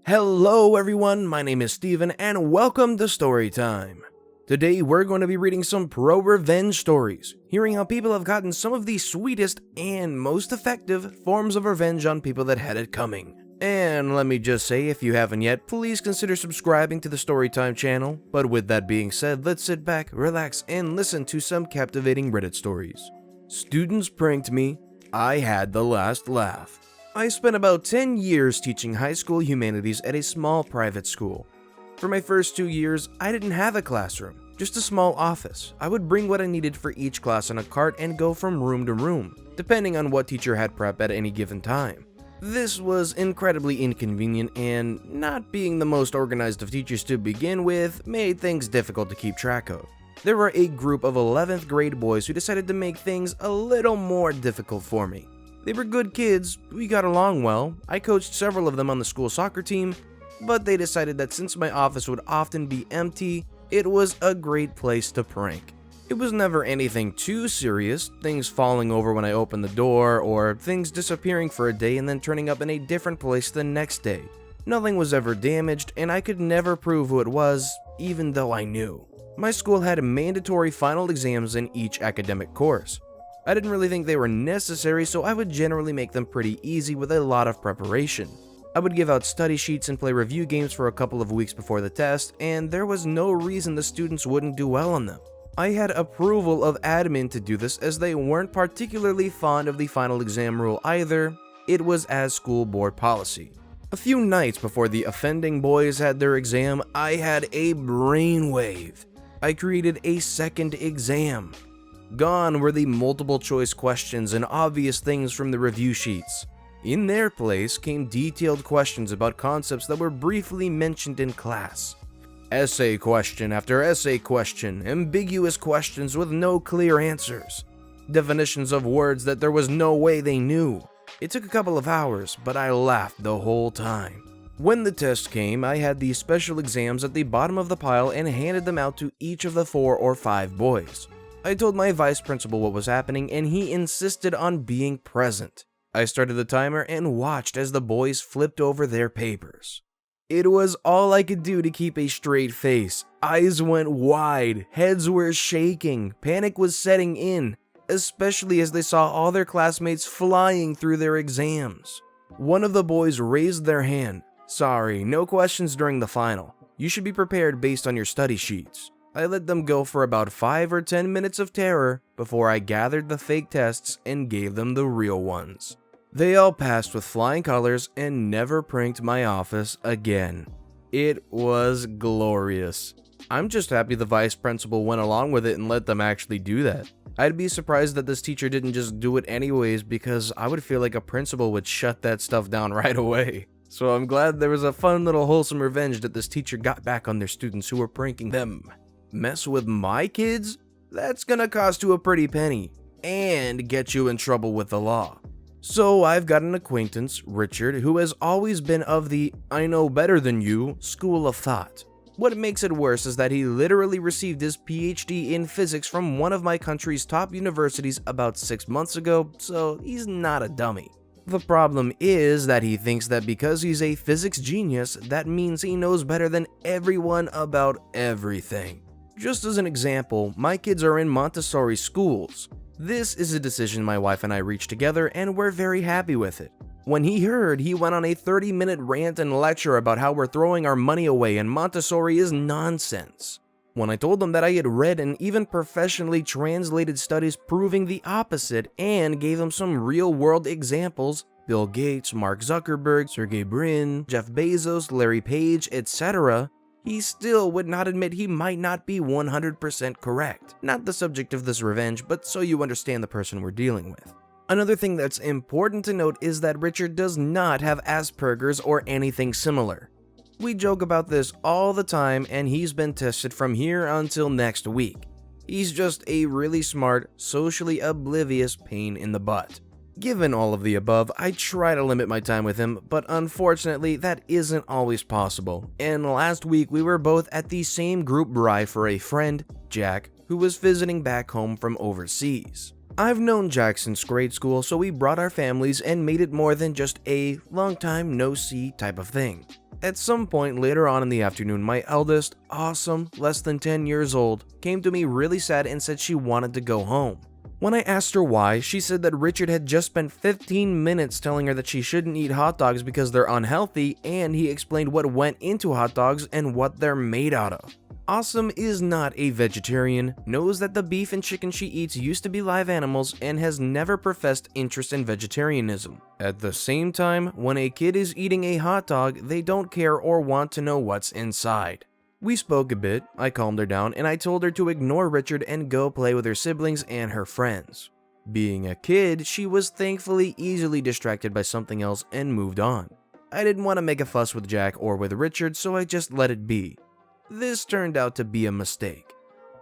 Hello everyone, my name is Steven and welcome to Storytime. Today we're going to be reading some pro-revenge stories, hearing how people have gotten some of the sweetest and most effective forms of revenge on people that had it coming. And let me just say, if you haven't yet, please consider subscribing to the Storytime channel. But with that being said, let's sit back, relax, and listen to some captivating Reddit stories. Students pranked me, I had the last laugh. I spent about 10 years teaching high school humanities at a small private school. For my first 2 years, I didn't have a classroom, just a small office. I would bring what I needed for each class on a cart and go from room to room, depending on what teacher had prep at any given time. This was incredibly inconvenient, and not being the most organized of teachers to begin with made things difficult to keep track of. There were a group of 11th grade boys who decided to make things a little more difficult for me. They were good kids, we got along well, I coached several of them on the school soccer team, but they decided that since my office would often be empty, it was a great place to prank. It was never anything too serious, things falling over when I opened the door, or things disappearing for a day and then turning up in a different place the next day. Nothing was ever damaged, and I could never prove who it was, even though I knew. My school had mandatory final exams in each academic course. I didn't really think they were necessary, so I would generally make them pretty easy with a lot of preparation. I would give out study sheets and play review games for a couple of weeks before the test, and there was no reason the students wouldn't do well on them. I had approval of admin to do this as they weren't particularly fond of the final exam rule either. It was as school board policy. A few nights before the offending boys had their exam, I had a brainwave. I created a second exam. Gone were the multiple choice questions and obvious things from the review sheets. In their place came detailed questions about concepts that were briefly mentioned in class. Essay question after essay question, ambiguous questions with no clear answers. Definitions of words that there was no way they knew. It took a couple of hours, but I laughed the whole time. When the test came, I had these special exams at the bottom of the pile and handed them out to each of the 4 or 5 boys. I told my vice principal what was happening and he insisted on being present. I started the timer and watched as the boys flipped over their papers. It was all I could do to keep a straight face. Eyes went wide, heads were shaking, panic was setting in, especially as they saw all their classmates flying through their exams. One of the boys raised their hand. Sorry, no questions during the final. You should be prepared based on your study sheets. I let them go for about 5 or 10 minutes of terror before I gathered the fake tests and gave them the real ones. They all passed with flying colors and never pranked my office again. It was glorious. I'm just happy the vice principal went along with it and let them actually do that. I'd be surprised that this teacher didn't just do it anyways, because I would feel like a principal would shut that stuff down right away. So I'm glad there was a fun little wholesome revenge that this teacher got back on their students who were pranking them. Mess with my kids? That's gonna cost you a pretty penny and get you in trouble with the law. So I've got an acquaintance, Richard, who has always been of the I know better than you school of thought. What makes it worse is that he literally received his PhD in physics from one of my country's top universities about 6 months ago, so he's not a dummy. The problem is that he thinks that because he's a physics genius, that means he knows better than everyone about everything. Just as an example, my kids are in Montessori schools. This is a decision my wife and I reached together and we're very happy with it. When he heard, he went on a 30-minute rant and lecture about how we're throwing our money away and Montessori is nonsense. When I told him that I had read and even professionally translated studies proving the opposite and gave him some real-world examples, Bill Gates, Mark Zuckerberg, Sergey Brin, Jeff Bezos, Larry Page, etc., he still would not admit he might not be 100% correct. Not the subject of this revenge, but so you understand the person we're dealing with. Another thing that's important to note is that Richard does not have Asperger's or anything similar. We joke about this all the time and he's been tested from here until next week. He's just a really smart, socially oblivious pain in the butt. Given all of the above, I try to limit my time with him, but unfortunately that isn't always possible. And last week we were both at the same group bride for a friend, Jack, who was visiting back home from overseas. I've known Jack since grade school, so we brought our families and made it more than just a long time no see type of thing. At some point later on in the afternoon, my eldest, Awesome, less than 10 years old, came to me really sad and said she wanted to go home. When I asked her why, she said that Richard had just spent 15 minutes telling her that she shouldn't eat hot dogs because they're unhealthy, and he explained what went into hot dogs and what they're made out of. Awesome is not a vegetarian, knows that the beef and chicken she eats used to be live animals, and has never professed interest in vegetarianism. At the same time, when a kid is eating a hot dog, they don't care or want to know what's inside. We spoke a bit, I calmed her down, and I told her to ignore Richard and go play with her siblings and her friends. Being a kid, she was thankfully easily distracted by something else and moved on. I didn't want to make a fuss with Jack or with Richard, so I just let it be. This turned out to be a mistake.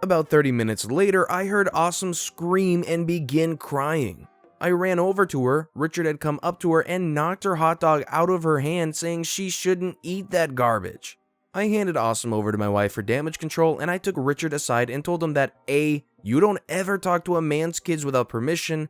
About 30 minutes later, I heard Awesome scream and begin crying. I ran over to her. Richard had come up to her and knocked her hot dog out of her hand, saying she shouldn't eat that garbage. I handed Awesome over to my wife for damage control, and I took Richard aside and told him that A, you don't ever talk to a man's kids without permission,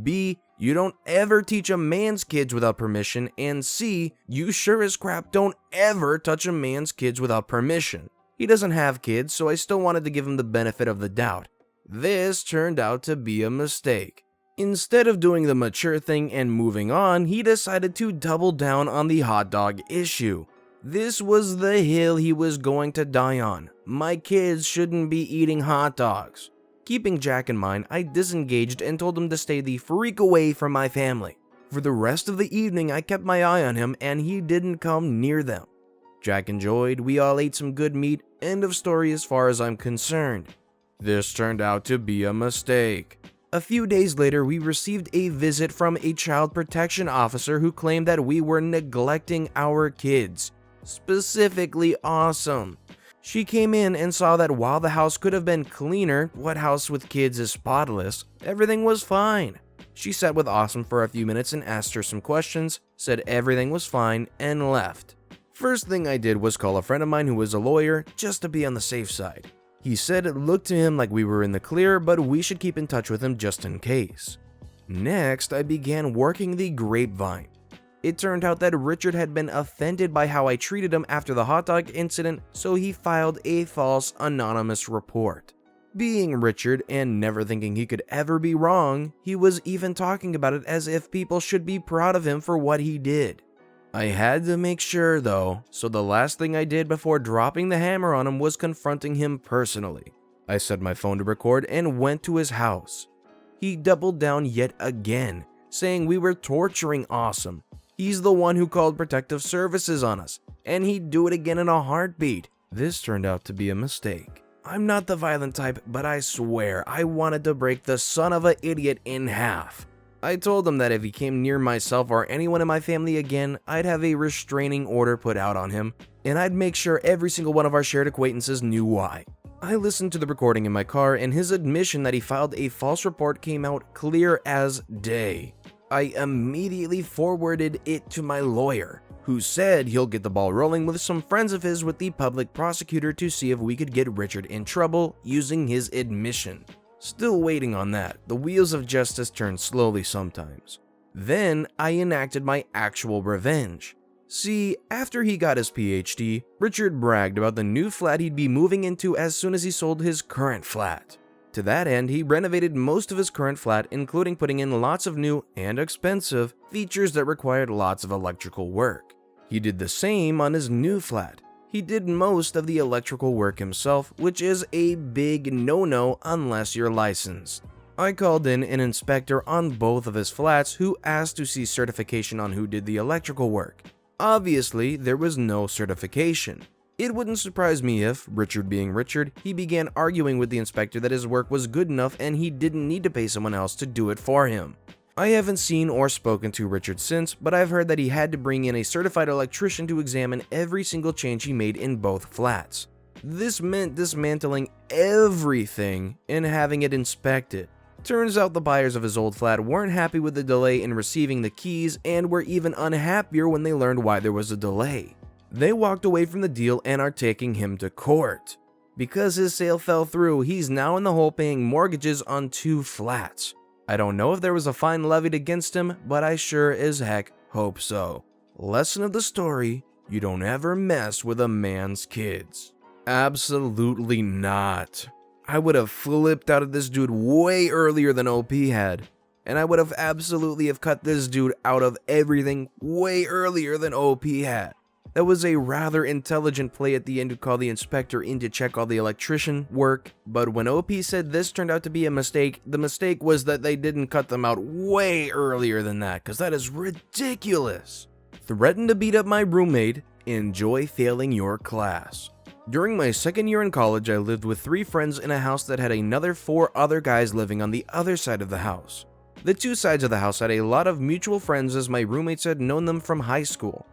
B, you don't ever teach a man's kids without permission, and C, you sure as crap don't ever touch a man's kids without permission. He doesn't have kids, so I still wanted to give him the benefit of the doubt. This turned out to be a mistake. Instead of doing the mature thing and moving on, he decided to double down on the hot dog issue. This was the hill he was going to die on. My kids shouldn't be eating hot dogs. Keeping Jack in mind, I disengaged and told him to stay the freak away from my family. For the rest of the evening, I kept my eye on him and he didn't come near them. Jack enjoyed, we all ate some good meat, end of story as far as I'm concerned. This turned out to be a mistake. A few days later, we received a visit from a child protection officer who claimed that we were neglecting our kids, specifically Awesome. She came in and saw that while the house could have been cleaner, what house with kids is spotless, everything was fine. She sat with Awesome for a few minutes and asked her some questions, said everything was fine, and left. First thing I did was call a friend of mine who was a lawyer, just to be on the safe side. He said it looked to him like we were in the clear, but we should keep in touch with him just in case. Next, I began working the grapevine. It turned out that Richard had been offended by how I treated him after the hot dog incident, so he filed a false anonymous report. Being Richard and never thinking he could ever be wrong, he was even talking about it as if people should be proud of him for what he did. I had to make sure though, so the last thing I did before dropping the hammer on him was confronting him personally. I set my phone to record and went to his house. He doubled down yet again, saying we were torturing Awesome. He's the one who called protective services on us, and he'd do it again in a heartbeat. This turned out to be a mistake. I'm not the violent type, but I swear I wanted to break the son of an idiot in half. I told him that if he came near myself or anyone in my family again, I'd have a restraining order put out on him, and I'd make sure every single one of our shared acquaintances knew why. I listened to the recording in my car, and his admission that he filed a false report came out clear as day. I immediately forwarded it to my lawyer, who said he'll get the ball rolling with some friends of his with the public prosecutor to see if we could get Richard in trouble using his admission. Still waiting on that, the wheels of justice turn slowly sometimes. Then I enacted my actual revenge. See, after he got his PhD, Richard bragged about the new flat he'd be moving into as soon as he sold his current flat. To that end, he renovated most of his current flat, including putting in lots of new and expensive features that required lots of electrical work. He did the same on his new flat. He did most of the electrical work himself, which is a big no-no unless you're licensed. I called in an inspector on both of his flats who asked to see certification on who did the electrical work. Obviously, there was no certification. It wouldn't surprise me if, Richard being Richard, he began arguing with the inspector that his work was good enough and he didn't need to pay someone else to do it for him. I haven't seen or spoken to Richard since, but I've heard that he had to bring in a certified electrician to examine every single change he made in both flats. This meant dismantling everything and having it inspected. Turns out the buyers of his old flat weren't happy with the delay in receiving the keys and were even unhappier when they learned why there was a delay. They walked away from the deal and are taking him to court. Because his sale fell through, he's now in the hole paying mortgages on 2 flats. I don't know if there was a fine levied against him, but I sure as heck hope so. Lesson of the story: You don't ever mess with a man's kids. Absolutely not. I would have flipped out at this dude way earlier than OP had. And I would have absolutely cut this dude out of everything way earlier than OP had. That was a rather intelligent play at the end to call the inspector in to check all the electrician work, but when OP said this turned out to be a mistake, the mistake was that they didn't cut them out way earlier than that, because that is ridiculous. Threaten to beat up my roommate, enjoy failing your class. During my second year in college, I lived with 3 friends in a house that had another 4 other guys living on the other side of the house. The 2 sides of the house had a lot of mutual friends as my roommates had known them from high school.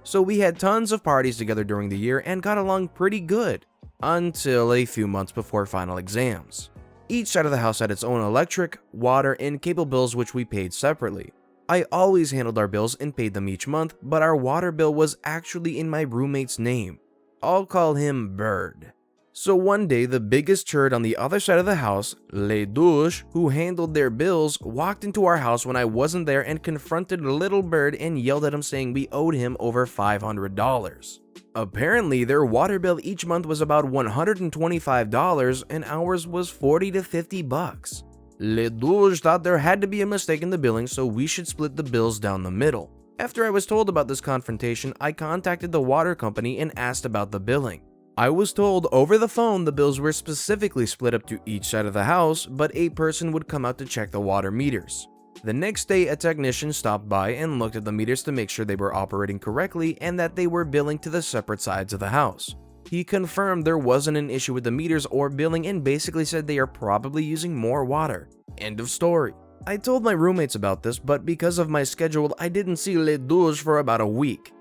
So we had tons of parties together during the year and got along pretty good, until a few months before final exams. Each side of the house had its own electric, water, and cable bills which we paid separately. I always handled our bills and paid them each month, but our water bill was actually in my roommate's name. I'll call him Bird. So one day, the biggest turd on the other side of the house, Les Douches, who handled their bills, walked into our house when I wasn't there and confronted Little Bird and yelled at him saying we owed him over $500. Apparently, their water bill each month was about $125 and ours was $40 to $50. Les Douches thought there had to be a mistake in the billing, so we should split the bills down the middle. After I was told about this confrontation, I contacted the water company and asked about the billing. I was told over the phone the bills were specifically split up to each side of the house, but a person would come out to check the water meters. The next day, a technician stopped by and looked at the meters to make sure they were operating correctly and that they were billing to the separate sides of the house. He confirmed there wasn't an issue with the meters or billing and basically said they are probably using more water. End of story. I told my roommates about this, but because of my schedule, I didn't see Les Douches for about a week.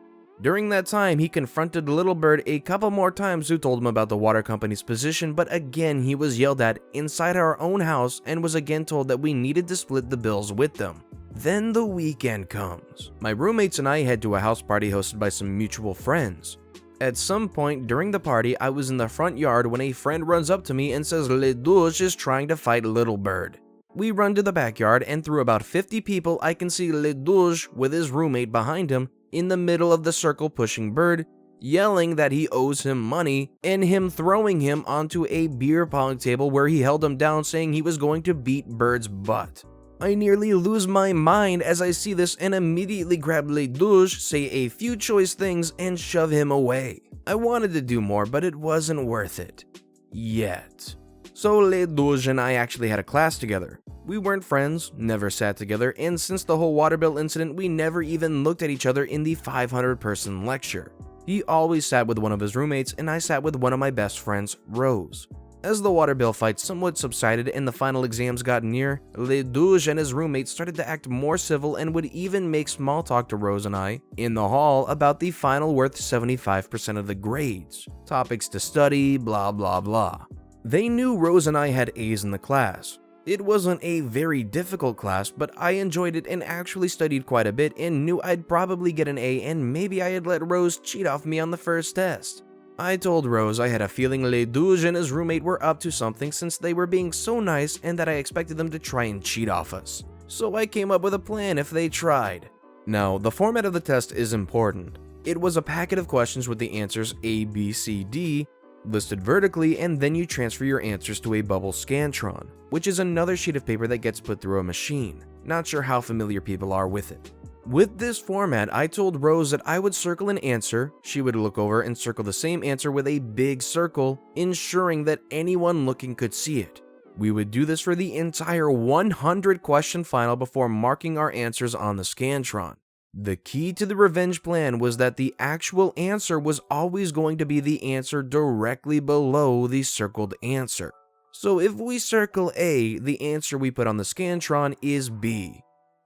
During that time, he confronted Little Bird a couple more times who told him about the water company's position, but again he was yelled at inside our own house and was again told that we needed to split the bills with them. Then the weekend comes. My roommates and I head to a house party hosted by some mutual friends. At some point during the party, I was in the front yard when a friend runs up to me and says Les Douches is trying to fight Little Bird. We run to the backyard and through about 50 people, I can see Les Douches with his roommate behind him in the middle of the circle pushing Bird, yelling that he owes him money, and him throwing him onto a beer pong table where he held him down saying he was going to beat Bird's butt. I nearly lose my mind as I see this and immediately grab Les Douches, say a few choice things, and shove him away. I wanted to do more, but it wasn't worth it. Yet. So Les Douches and I actually had a class together. We weren't friends, never sat together, and since the whole water bill incident, we never even looked at each other in the 500-person lecture. He always sat with one of his roommates, and I sat with one of my best friends, Rose. As the water bill fight somewhat subsided and the final exams got near, Les Douches and his roommates started to act more civil and would even make small talk to Rose and I in the hall about the final worth 75% of the grades, topics to study, blah blah blah. They knew Rose and I had A's in the class. It wasn't a very difficult class, but I enjoyed it and actually studied quite a bit and knew I'd probably get an A and maybe I had let Rose cheat off me on the first test. I told Rose I had a feeling Les Douches and his roommate were up to something since they were being so nice and that I expected them to try and cheat off us. So I came up with a plan if they tried. Now, the format of the test is important. It was a packet of questions with the answers A, B, C, D, listed vertically, and then you transfer your answers to a bubble Scantron, which is another sheet of paper that gets put through a machine. Not sure how familiar people are with it. With this format, I told Rose that I would circle an answer, she would look over and circle the same answer with a big circle, ensuring that anyone looking could see it. We would do this for the entire 100 question final before marking our answers on the Scantron. The key to the revenge plan was that the actual answer was always going to be the answer directly below the circled answer. So if we circle A, the answer we put on the Scantron is B.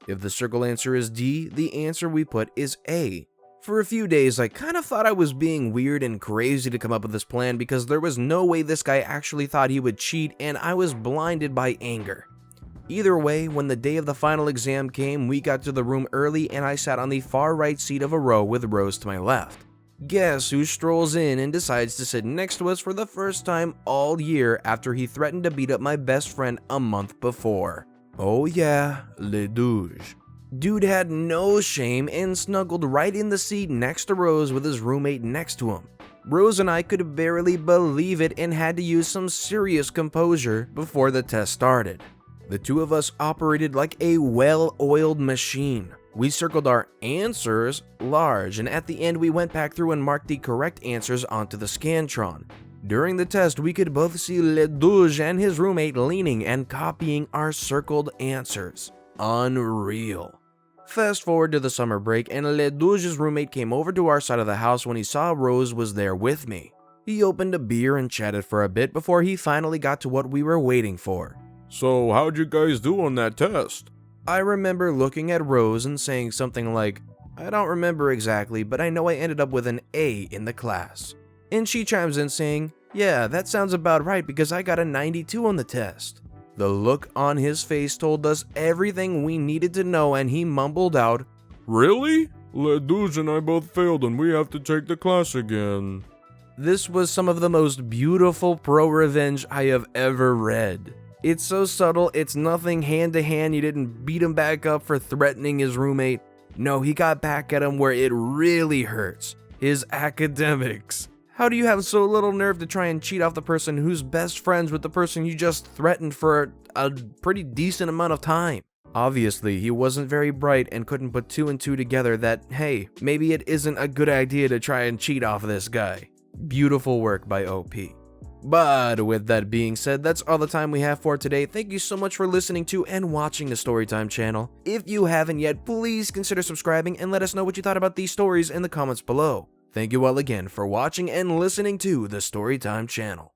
If the circle answer is D, the answer we put is A. For a few days, I kind of thought I was being weird and crazy to come up with this plan because there was no way this guy actually thought he would cheat and I was blinded by anger. Either way, when the day of the final exam came, we got to the room early and I sat on the far right seat of a row with Rose to my left. Guess who strolls in and decides to sit next to us for the first time all year after he threatened to beat up my best friend a month before? Oh yeah, Les Douches. Dude had no shame and snuggled right in the seat next to Rose with his roommate next to him. Rose and I could barely believe it and had to use some serious composure before the test started. The two of us operated like a well-oiled machine. We circled our answers large, and at the end we went back through and marked the correct answers onto the Scantron. During the test, we could both see Ledouge and his roommate leaning and copying our circled answers. Unreal. Fast forward to the summer break, and Ledouge's roommate came over to our side of the house when he saw Rose was there with me. He opened a beer and chatted for a bit before he finally got to what we were waiting for. So, how'd you guys do on that test? I remember looking at Rose and saying something like, "I don't remember exactly, but I know I ended up with an A in the class." And she chimes in saying, "Yeah, that sounds about right because I got a 92 on the test." The look on his face told us everything we needed to know, and he mumbled out, Really? Ledouge and I both failed and we have to take the class again. This was some of the most beautiful pro-revenge I have ever read. It's so subtle, it's nothing hand-to-hand. You didn't beat him back up for threatening his roommate. No, he got back at him where it really hurts. His academics. How do you have so little nerve to try and cheat off the person who's best friends with the person you just threatened for a pretty decent amount of time? Obviously, he wasn't very bright and couldn't put two and two together that, hey, maybe it isn't a good idea to try and cheat off this guy. Beautiful work by OP. But with that being said, that's all the time we have for today. Thank you so much for listening to and watching the Storytime channel. If you haven't yet, please consider subscribing and let us know what you thought about these stories in the comments below. Thank you all again for watching and listening to the Storytime channel.